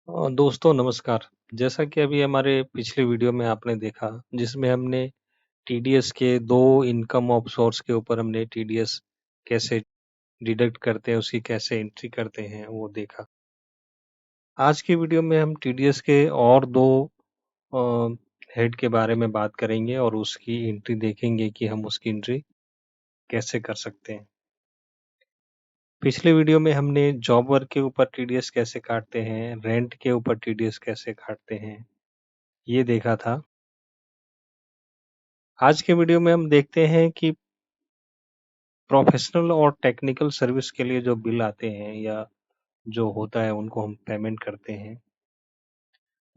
दोस्तों नमस्कार। जैसा कि अभी हमारे पिछले वीडियो में आपने देखा जिसमें हमने टीडीएस के 2 इनकम ऑफ सोर्स के ऊपर हमने टीडीएस कैसे डिडक्ट करते हैं, उसकी कैसे एंट्री करते हैं वो देखा। आज की वीडियो में हम टीडीएस के और 2 अ, हेड के बारे में बात करेंगे और उसकी एंट्री देखेंगे कि हम उसकी एंट्री कैसे कर सकते हैं। पिछले वीडियो में हमने जॉब वर्क के ऊपर टीडीएस कैसे काटते हैं, रेंट के ऊपर टीडीएस कैसे काटते हैं, ये देखा था। आज के वीडियो में हम देखते हैं कि प्रोफेशनल और टेक्निकल सर्विस के लिए जो बिल आते हैं या जो होता है उनको हम पेमेंट करते हैं,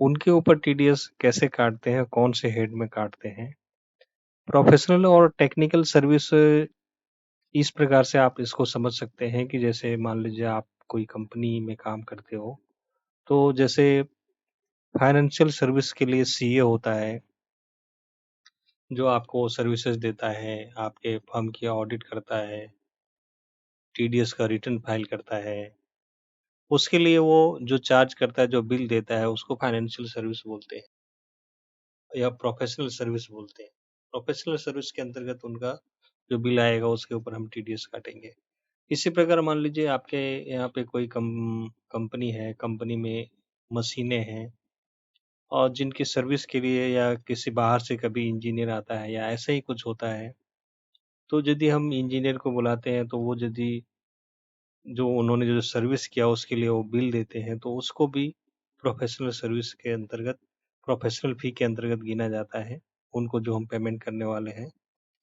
उनके ऊपर टीडीएस कैसे काटते हैं, कौन से हेड में काटते हैं। प्रोफेशनल और टेक्निकल सर्विस इस प्रकार से आप इसको समझ सकते हैं कि जैसे मान लीजिए आप कोई कंपनी में काम करते हो, तो जैसे फाइनेंशियल सर्विस के लिए सीए होता है, जो आपको सर्विसेज देता है, आपके फर्म की ऑडिट करता है, टीडीएस का रिटर्न फाइल करता है। उसके लिए वो जो चार्ज करता है, जो बिल देता है, उसको फाइनेंशियल सर्विस बोलते हैं या प्रोफेशनल सर्विस बोलते हैं। प्रोफेशनल सर्विस के अंतर्गत उनका जो बिल आएगा उसके ऊपर हम टीडीएस काटेंगे। इसी प्रकार मान लीजिए आपके यहाँ पे कोई कंपनी है, कंपनी में मशीनें हैं और जिनकी सर्विस के लिए या किसी बाहर से कभी इंजीनियर आता है या ऐसा ही कुछ होता है, तो यदि हम इंजीनियर को बुलाते हैं तो वो यदि जो उन्होंने जो सर्विस किया उसके लिए वो बिल देते हैं, तो उसको भी प्रोफेशनल सर्विस के अंतर्गत प्रोफेशनल फी के अंतर्गत गिना जाता है। उनको जो हम पेमेंट करने वाले हैं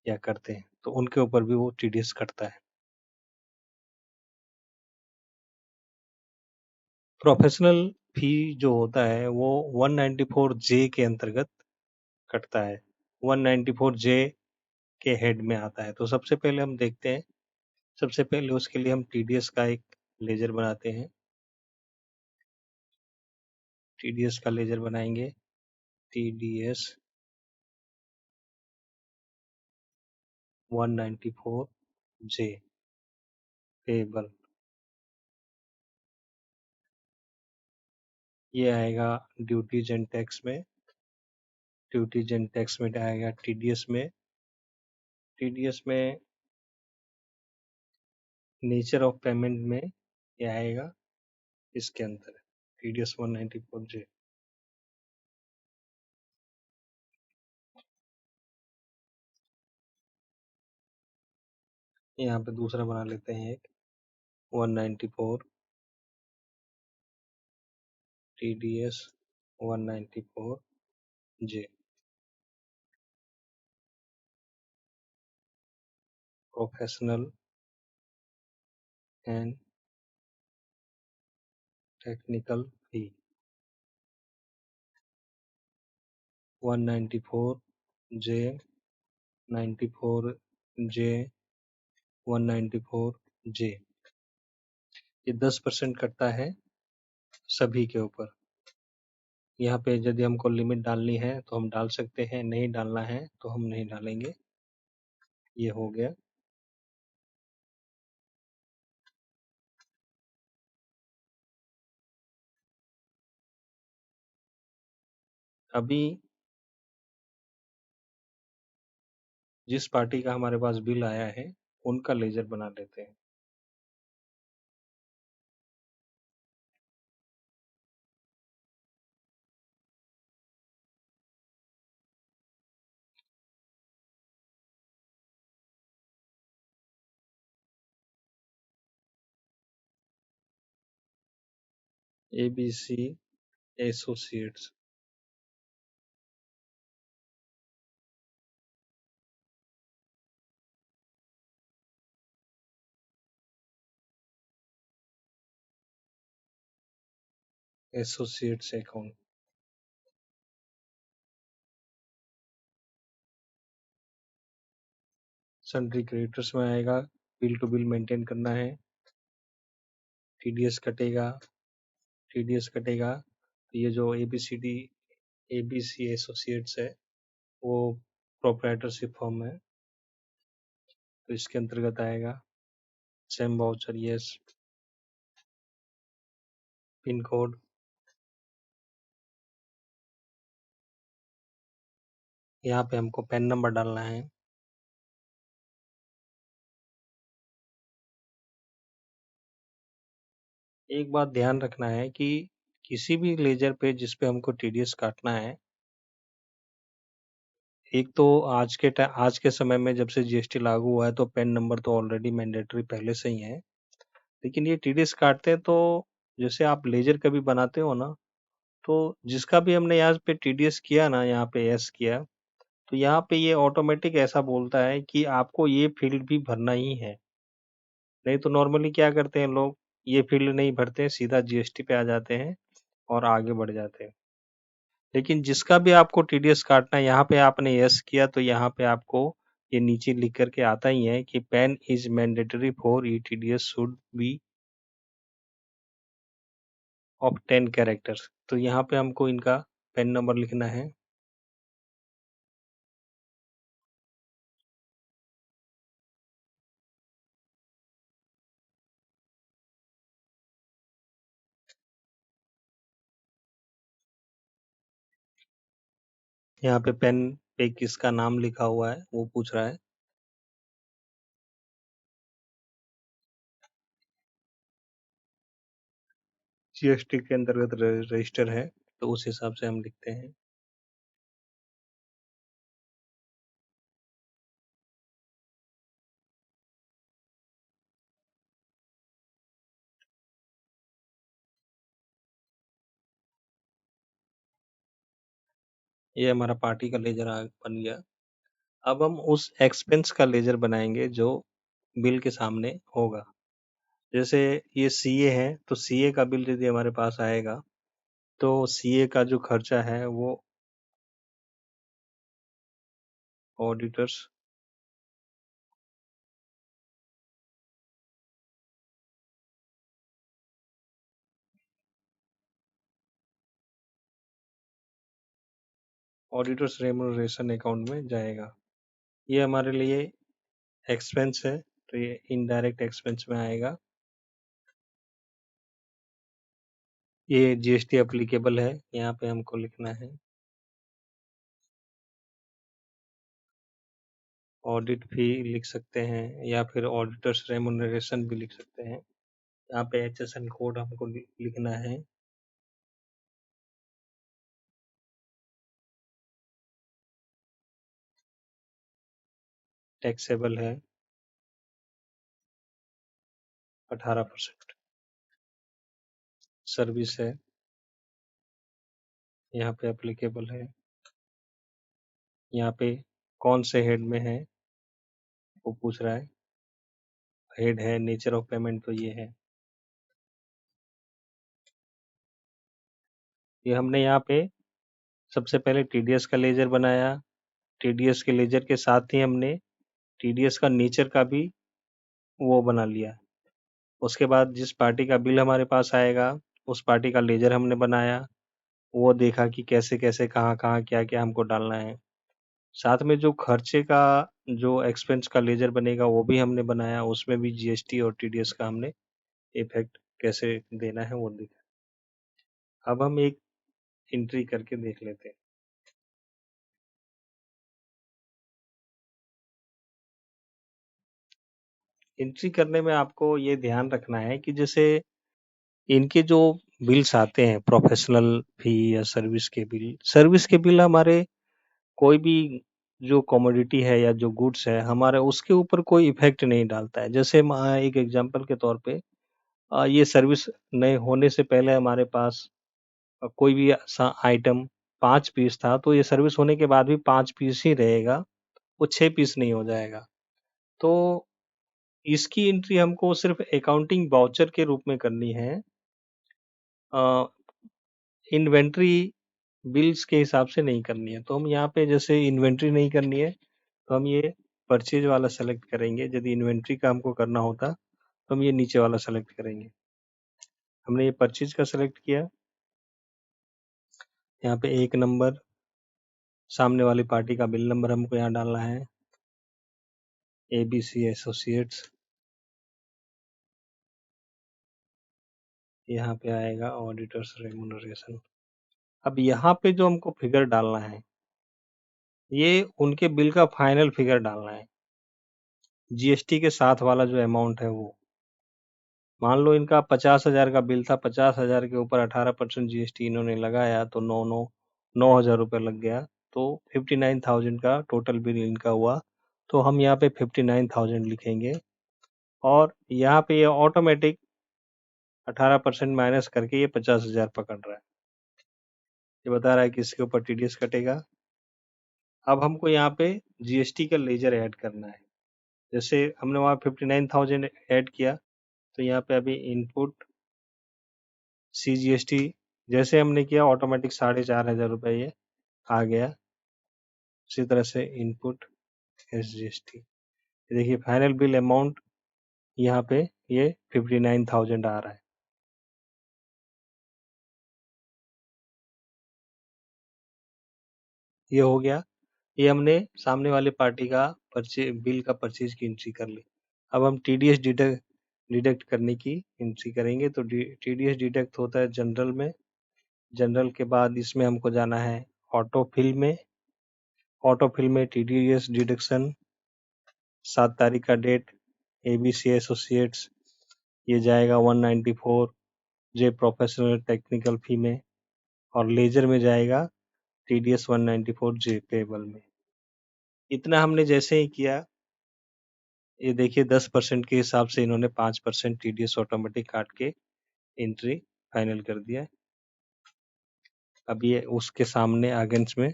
या करते हैं, तो उनके ऊपर भी वो टीडीएस कटता है। प्रोफेशनल फी जो होता है वो 194 जे के अंतर्गत कटता है। 194 जे के हेड में आता है। तो सबसे पहले हम देखते हैं, सबसे पहले उसके लिए हम टीडीएस का एक लेजर बनाते हैं। टीडीएस का लेजर बनाएंगे। टीडीएस 194 जे पेबल, ये आएगा ड्यूटीज एंड टैक्स में। ड्यूटीज एंड टैक्स में आएगा टीडीएस में। टीडीएस में नेचर ऑफ पेमेंट में ये आएगा इसके अंदर टीडीएस 194 जे। यहाँ पे दूसरा बना लेते हैं एक 194 TDS 194 J professional and technical fee 194 J 94 J 194 J. ये 10% कटता है सभी के ऊपर। यहाँ पे यदि हमको लिमिट डालनी है तो हम डाल सकते हैं, नहीं डालना है तो हम नहीं डालेंगे। ये हो गया। अभी जिस पार्टी का हमारे पास बिल आया है उनका लेजर बना लेते हैं। ABC associates. Associates account. Sundry creditors में आएगा, बिल टू बिल मेंटेन करना है। टीडीएस कटेगा। टीडीएस कटेगा तो ये जो एबीसीडी एबीसी एसोसिएट्स है वो प्रोप्राइटरशिप फर्म है, तो इसके अंतर्गत आएगा। Same voucher yes. Pin code यहाँ पे हमको पैन नंबर डालना है। एक बात ध्यान रखना है कि किसी भी लेजर पे जिस पे हमको टीडीएस काटना है, एक तो आज के समय में जब से जीएसटी लागू हुआ है तो पैन नंबर तो ऑलरेडी मैंडेटरी पहले से ही है। लेकिन ये टीडीएस काटते हैं तो जैसे आप लेजर कभी बनाते हो ना, तो जिसका भी हमने यहाँ पे टीडीएस किया ना, यहाँ पे यस किया, तो यहाँ पे ये ऑटोमेटिक ऐसा बोलता है कि आपको ये फील्ड भी भरना ही है। नहीं तो नॉर्मली क्या करते हैं लोग, ये फील्ड नहीं भरते हैं, सीधा जीएसटी पे आ जाते हैं और आगे बढ़ जाते हैं। लेकिन जिसका भी आपको टीडीएस काटना है, यहाँ पे आपने यस किया तो यहाँ पे आपको ये नीचे लिख करके आता ही है कि PAN is mandatory for eTDS should be of 10 characters. तो यहाँ पे हमको इनका पैन नंबर लिखना है। यहाँ पे पेन पे किसका नाम लिखा हुआ है वो पूछ रहा है। जीएसटी के अंतर्गत रजिस्टर है तो उस हिसाब से हम लिखते हैं। ये हमारा पार्टी का लेजर बन गया। अब हम उस एक्सपेंस का लेजर बनाएंगे जो बिल के सामने होगा। जैसे ये सीए है तो सीए का बिल यदि हमारे पास आएगा तो सीए का जो खर्चा है वो ऑडिटर्स ऑडिटर्स रेम्युनरेशन अकाउंट में जाएगा। ये हमारे लिए एक्सपेंस है तो ये इनडायरेक्ट एक्सपेंस में आएगा। ये जीएसटी एप्लीकेबल है, यहाँ पे हमको लिखना है। ऑडिट फी लिख सकते हैं या फिर ऑडिटर्स रेम्युनरेशन भी लिख सकते हैं। यहाँ पे एचएसएन कोड हमको लिखना है। टैक्सेबल है 18%। सर्विस है, यहाँ पे एप्लीकेबल है। यहाँ पे कौन से हेड में है वो पूछ रहा है। हेड है, नेचर ऑफ पेमेंट तो ये है। ये हमने यहाँ पे सबसे पहले टीडीएस का लेजर बनाया। टीडीएस के लेजर के साथ ही हमने टीडीएस का नेचर का भी वो बना लिया। उसके बाद जिस पार्टी का बिल हमारे पास आएगा उस पार्टी का लेजर हमने बनाया। वो देखा कि कैसे कैसे कहाँ कहाँ क्या क्या हमको डालना है। साथ में जो खर्चे का जो एक्सपेंस का लेजर बनेगा वो भी हमने बनाया। उसमें भी जीएसटी और टीडीएस का हमने इफेक्ट कैसे देना है वो देखा। अब हम एक एंट्री करके देख लेते हैं। एंट्री करने में आपको ये ध्यान रखना है कि जैसे इनके जो बिल्स आते हैं प्रोफेशनल फी या सर्विस के बिल हमारे कोई भी जो कमोडिटी है या जो गुड्स है हमारे उसके ऊपर कोई इफेक्ट नहीं डालता है। जैसे एक एग्जांपल के तौर पे ये सर्विस नए होने से पहले हमारे पास कोई भी आइटम 5 पीस था तो ये सर्विस होने के बाद भी 5 पीस ही रहेगा, वो 6 पीस नहीं हो जाएगा। तो इसकी एंट्री हमको सिर्फ अकाउंटिंग वाउचर के रूप में करनी है। इन्वेंट्री बिल्स के हिसाब से नहीं करनी है। तो हम यहाँ पे जैसे इन्वेंट्री नहीं करनी है तो हम ये परचेज वाला सेलेक्ट करेंगे। यदि इन्वेंट्री का हमको करना होता तो हम ये नीचे वाला सेलेक्ट करेंगे। हमने ये परचेज का सेलेक्ट किया। यहाँ पे एक नंबर सामने वाली पार्टी का बिल नंबर हमको यहाँ डालना है, ABC एसोसिएट्स। यहाँ पे आएगा ऑडिटर्स रेम्युनरेशन। अब यहाँ पे जो हमको फिगर डालना है ये उनके बिल का फाइनल फिगर डालना है, जीएसटी के साथ वाला जो अमाउंट है वो। मान लो इनका 50,000 का बिल था, 50,000 के ऊपर 18% जीएसटी इन्होंने लगाया तो 9,000 रुपये लग गया, तो 59,000 का टोटल बिल इनका हुआ। तो हम यहाँ पे 59,000 लिखेंगे और यहाँ पे ये ऑटोमेटिक 18% माइनस करके ये 50,000 पकड़ रहा है। ये बता रहा है कि इसके ऊपर टीडीएस कटेगा। अब हमको यहाँ पे जीएसटी का लेजर ऐड करना है। जैसे हमने वहाँ 59,000 ऐड किया, तो यहाँ पे अभी इनपुट सीजीएसटी जैसे हमने किया ऑटोमेटिक 4,500 रुपये ये आ गया। उसी तरह से इनपुट एसजीएसटी, देखिए फाइनल बिल अमाउंट यहाँ पे ये 59,000 आ रहा है। ये हो गया, ये हमने सामने वाले पार्टी का बिल का परचेज की एंट्री कर ली। अब हम टीडीएस डिडक्ट करने की एंट्री करेंगे। तो टीडीएस डिडक्ट होता है जनरल में, जनरल के बाद इसमें हमको जाना है ऑटोफिल में। ऑटोफिल में टीडीएस डिडक्शन 7 तारीख का डेट एबीसी एसोसिएट्स, ये जाएगा 194 जे प्रोफेशनल टेक्निकल फी में, और लेजर में जाएगा टीडीएस 194 जे पेबल में। इतना हमने जैसे ही किया, ये देखिए 10% के हिसाब से इन्होंने 5% टीडीएस ऑटोमेटिक काट के एंट्री फाइनल कर दिया। अब ये उसके सामने अगेंस्ट में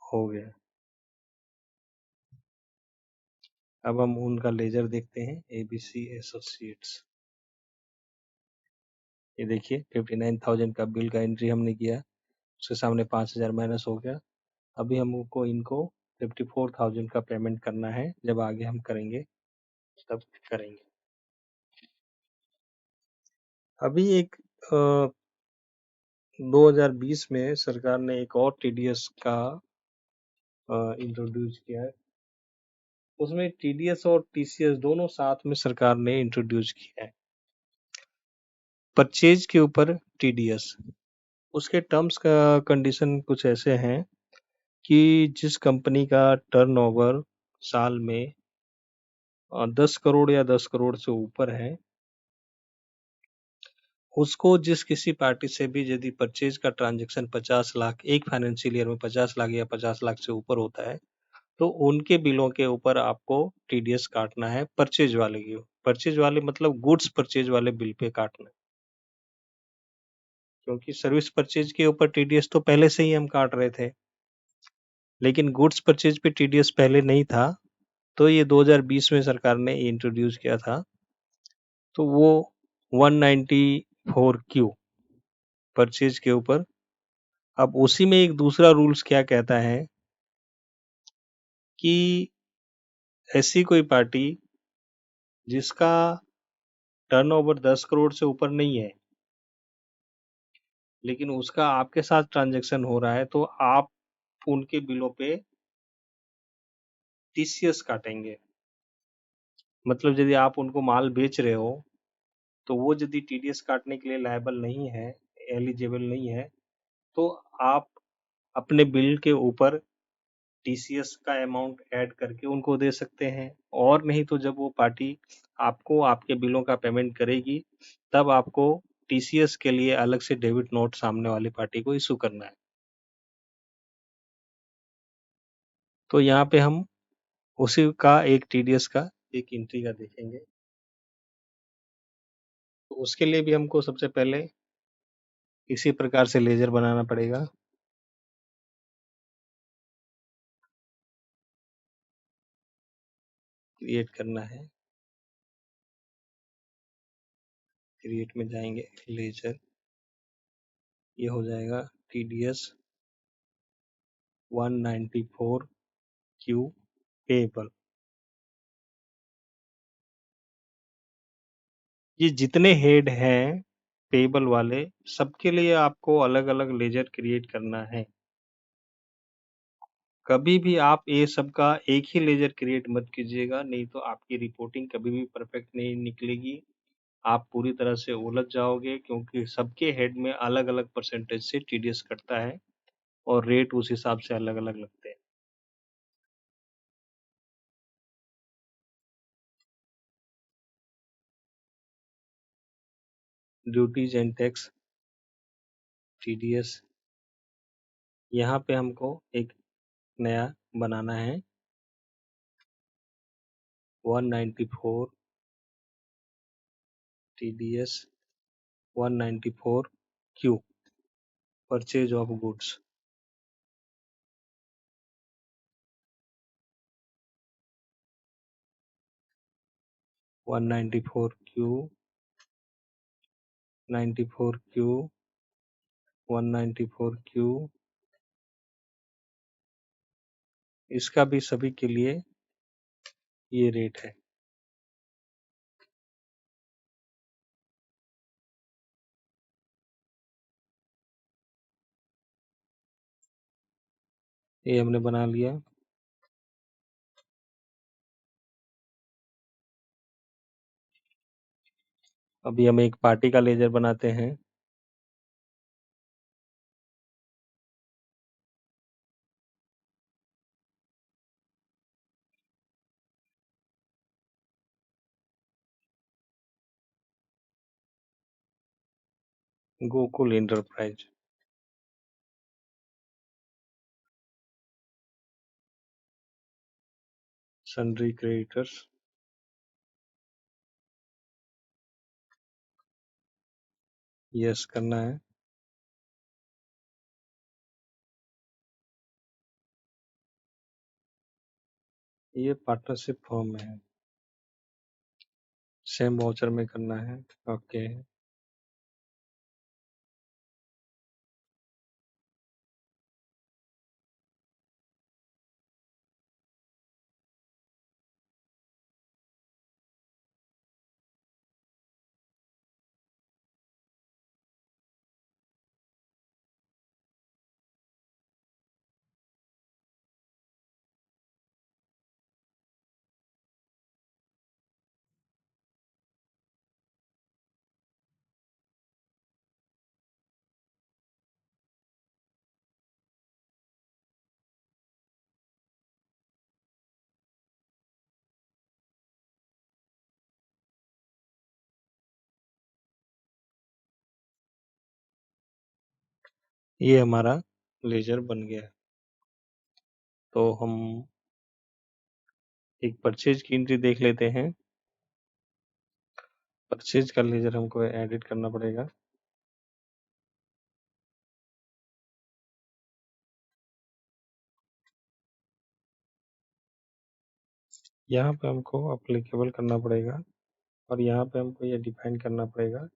हो गया। अब हम उनका लेजर देखते हैं, एबीसी एसोसिएट्स। ये देखिए 59,000 का बिल का एंट्री हमने किया, उसके सामने 5,000 माइनस हो गया। अभी हमको इनको 54,000 का पेमेंट करना है, जब आगे हम करेंगे तब करेंगे। अभी एक 2020 में सरकार ने एक और टीडीएस का इंट्रोड्यूस किया है। उसमें टीडीएस और टीसीएस दोनों साथ में सरकार ने इंट्रोड्यूस किया है। परचेज के ऊपर टीडीएस, उसके टर्म्स का कंडीशन कुछ ऐसे हैं कि जिस कंपनी का टर्नओवर साल में 10 करोड़ या 10 करोड़ से ऊपर है, उसको जिस किसी पार्टी से भी यदि परचेज का ट्रांजैक्शन 50 लाख एक फाइनेंशियल ईयर में 50 लाख या 50 लाख से ऊपर होता है, तो उनके बिलों के ऊपर आपको टीडीएस काटना है। परचेज वाले की, परचेज वाले मतलब गुड्स परचेज वाले बिल पे काटना है, क्योंकि सर्विस परचेज के ऊपर टीडीएस तो पहले से ही हम काट रहे थे, लेकिन गुड्स परचेज पे टीडीएस पहले नहीं था। तो ये 2020 में सरकार ने इंट्रोड्यूस किया था, तो वो 194 क्यू परचेज के ऊपर। अब उसी में एक दूसरा रूल्स क्या कहता है कि ऐसी कोई पार्टी जिसका टर्नओवर 10 करोड़ से ऊपर नहीं है, लेकिन उसका आपके साथ ट्रांजैक्शन हो रहा है, तो आप उनके बिलों पे टीसीएस काटेंगे। मतलब यदि आप उनको माल बेच रहे हो, तो वो यदि टीडीएस काटने के लिए लायबल नहीं है, एलिजिबल नहीं है, तो आप अपने बिल के ऊपर टीसीएस का अमाउंट ऐड करके उनको दे सकते हैं। और नहीं तो जब वो पार्टी आपको आपके बिलों का पेमेंट करेगी, तब आपको टीसीएस के लिए अलग से डेबिट नोट सामने वाली पार्टी को इशू करना है। तो यहाँ पे हम उसी का एक टीडीएस का एक एंट्री का देखेंगे। तो उसके लिए भी हमको सबसे पहले इसी प्रकार से लेजर बनाना पड़ेगा। क्रिएट करना है, क्रिएट में जाएंगे, लेजर, ये हो जाएगा टीडीएस 194 क्यू पेबल। ये जितने हेड हैं पेबल वाले, सबके लिए आपको अलग अलग लेजर क्रिएट करना है। कभी भी आप ये सबका एक ही लेजर क्रिएट मत कीजिएगा, नहीं तो आपकी रिपोर्टिंग कभी भी परफेक्ट नहीं निकलेगी। आप पूरी तरह से उलझ जाओगे, क्योंकि सबके हेड में अलग अलग परसेंटेज से टीडीएस कटता है। और रेट उस हिसाब से अलग अलग लगते हैं। ड्यूटीज एंड टैक्स, टीडीएस, यहाँ पे हमको एक नया बनाना है 194 TDS 194 Q, purchase of goods. One ninety four Q 194Q इसका भी सभी के लिए ये रेट है। ये हमने बना लिया। अभी हम एक पार्टी का लेजर बनाते हैं। Gokul enterprise, sundry creditors, yes करना है। ये पार्टनरशिप फॉर्म में है, सेम वाउचर में करना है। ओके, ये हमारा लेजर बन गया। तो हम एक परचेज की एंट्री देख लेते हैं। परचेज का लेजर हमको एडिट करना पड़ेगा। यहाँ पे हमको अप्लीकेबल करना पड़ेगा और यहाँ पे हमको ये डिफाइन करना पड़ेगा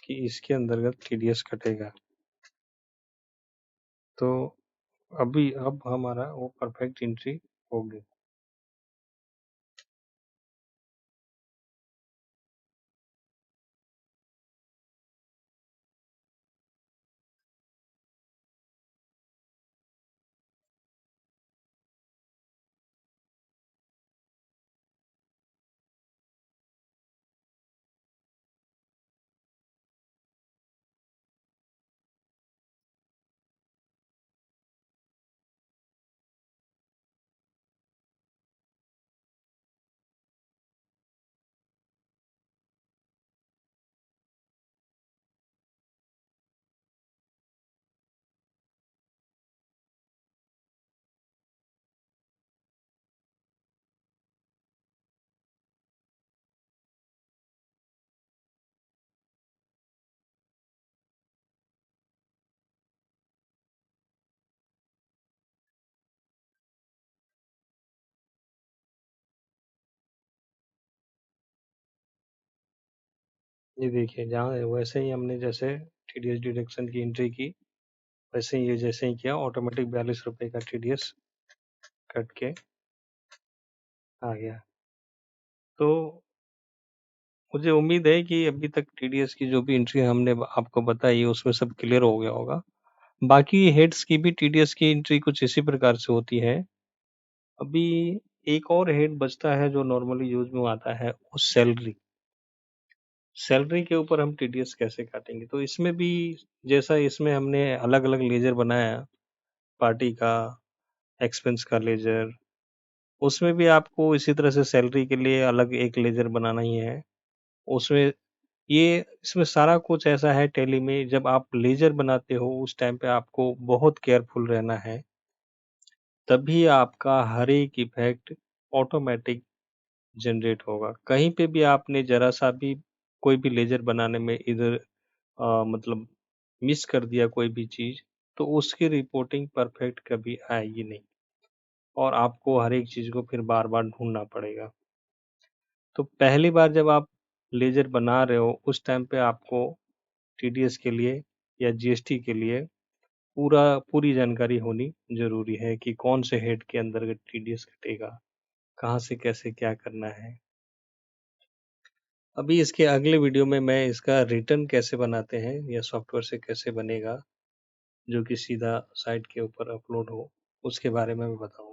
कि इसके अंतर्गत टीडीएस कटेगा। तो अब हमारा वो परफेक्ट एंट्री होगी। ये देखिए, जहाँ वैसे ही हमने जैसे टीडीएस डिडक्शन की एंट्री की, वैसे ही ये जैसे ही किया ऑटोमेटिक 42 रुपए का टीडीएस कट के आ गया। तो मुझे उम्मीद है कि अभी तक टीडीएस की जो भी एंट्री हमने आपको बताई है उसमें सब क्लियर हो गया होगा। बाकी हेड्स की भी टीडीएस की एंट्री कुछ इसी प्रकार से होती है। अभी एक और हेड बचता है जो नॉर्मली यूज में आता है, वो सैलरी। सैलरी के ऊपर हम टीडीएस कैसे काटेंगे? तो इसमें भी जैसा इसमें हमने अलग अलग लेजर बनाया, पार्टी का, एक्सपेंस का लेजर, उसमें भी आपको इसी तरह से सैलरी के लिए अलग एक लेजर बनाना ही है। उसमें ये इसमें सारा कुछ ऐसा है टैली में, जब आप लेजर बनाते हो उस टाइम पे आपको बहुत केयरफुल रहना है, तभी आपका हर एक इफ़ेक्ट ऑटोमैटिक जनरेट होगा। कहीं पे भी आपने ज़रा-सा भी कोई भी लेजर बनाने में इधर मतलब मिस कर दिया कोई भी चीज़, तो उसकी रिपोर्टिंग परफेक्ट कभी आएगी नहीं और आपको हर एक चीज़ को फिर बार-बार ढूँढना पड़ेगा। तो पहली बार जब आप लेजर बना रहे हो, उस टाइम पे आपको टीडीएस के लिए या जीएसटी के लिए पूरी जानकारी होनी ज़रूरी है कि कौन से हेड के अंतर्गत टीडीएस कटेगा, कहाँ से कैसे क्या करना है। अभी इसके अगले वीडियो में मैं इसका रिटर्न कैसे बनाते हैं या सॉफ्टवेयर से कैसे बनेगा, जो कि सीधा साइट के ऊपर अपलोड हो, उसके बारे में मैं बताऊँगा।